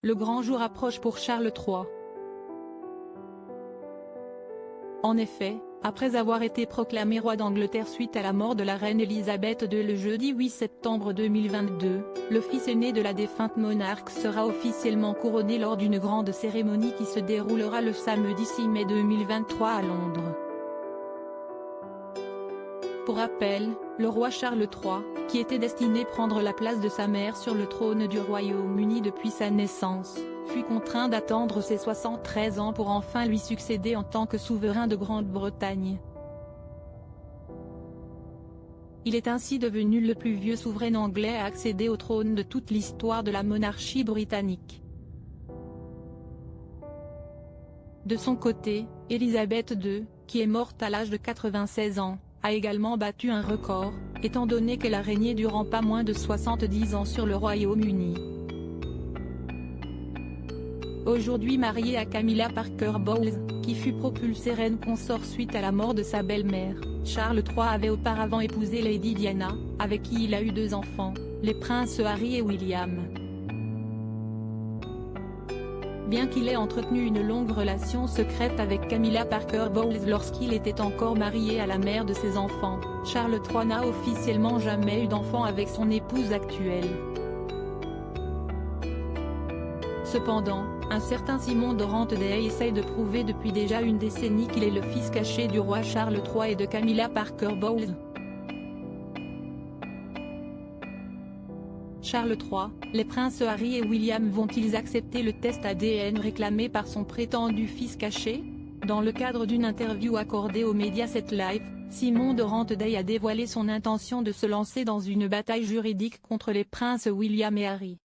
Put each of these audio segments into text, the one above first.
Le grand jour approche pour Charles III. En effet, après avoir été proclamé roi d'Angleterre suite à la mort de la reine Elisabeth II le jeudi 8 septembre 2022, le fils aîné de la défunte monarque sera officiellement couronné lors d'une grande cérémonie qui se déroulera le samedi 6 mai 2023 à Londres. Pour rappel, le roi Charles III, qui était destiné prendre la place de sa mère sur le trône du Royaume-Uni depuis sa naissance, fut contraint d'attendre ses 73 ans pour enfin lui succéder en tant que souverain de Grande-Bretagne. Il est ainsi devenu le plus vieux souverain anglais à accéder au trône de toute l'histoire de la monarchie britannique. De son côté, Elisabeth II, qui est morte à l'âge de 96 ans, a également battu un record, étant donné qu'elle a régné durant pas moins de 70 ans sur le Royaume-Uni. Aujourd'hui mariée à Camilla Parker Bowles, qui fut propulsée reine consort suite à la mort de sa belle-mère, Charles III avait auparavant épousé Lady Diana, avec qui il a eu 2 enfants, les princes Harry et William. Bien qu'il ait entretenu une longue relation secrète avec Camilla Parker Bowles lorsqu'il était encore marié à la mère de ses enfants, Charles III n'a officiellement jamais eu d'enfant avec son épouse actuelle. Cependant, un certain Simon de Ranteday essaye de prouver depuis déjà une décennie qu'il est le fils caché du roi Charles III et de Camilla Parker Bowles. Charles III, les princes Harry et William vont-ils accepter le test ADN réclamé par son prétendu fils caché? Dans le cadre d'une interview accordée au Mediaset Live, Simon de Ranteday a dévoilé son intention de se lancer dans une bataille juridique contre les princes William et Harry.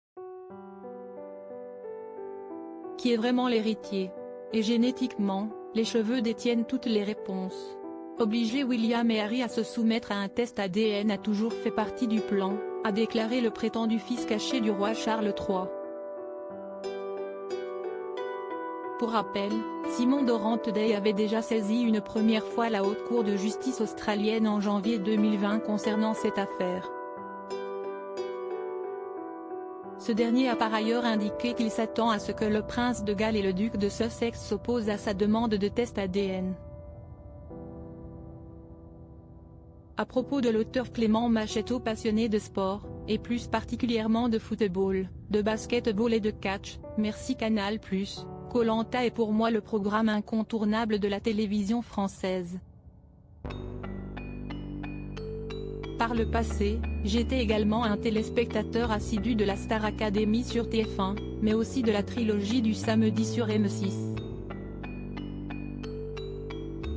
Qui est vraiment l'héritier? Et génétiquement, les cheveux détiennent toutes les réponses. Obliger William et Harry à se soumettre à un test ADN a toujours fait partie du plan, a déclaré le prétendu fils caché du roi Charles III. Pour rappel, Simon de Ranteday avait déjà saisi une première fois la Haute Cour de justice australienne en janvier 2020 concernant cette affaire. Ce dernier a par ailleurs indiqué qu'il s'attend à ce que le prince de Galles et le duc de Sussex s'opposent à sa demande de test ADN. À propos de l'auteur Clément Machetto, passionné de sport, et plus particulièrement de football, de basketball et de catch, merci Canal+, Koh-Lanta est pour moi le programme incontournable de la télévision française. Par le passé, j'étais également un téléspectateur assidu de la Star Academy sur TF1, mais aussi de la trilogie du samedi sur M6.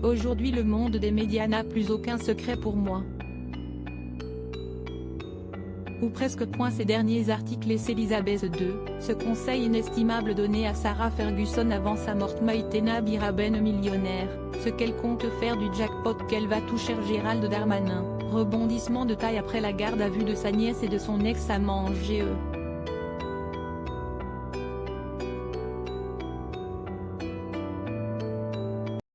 Aujourd'hui le monde des médias n'a plus aucun secret pour moi. Ou presque. Ces derniers articles et Elisabeth II, ce conseil inestimable donné à Sarah Ferguson avant sa mort. Maïtena Biraben millionnaire, ce qu'elle compte faire du jackpot qu'elle va toucher. Gérald Darmanin, rebondissement de taille après la garde à vue de sa nièce et de son ex-amant en GE.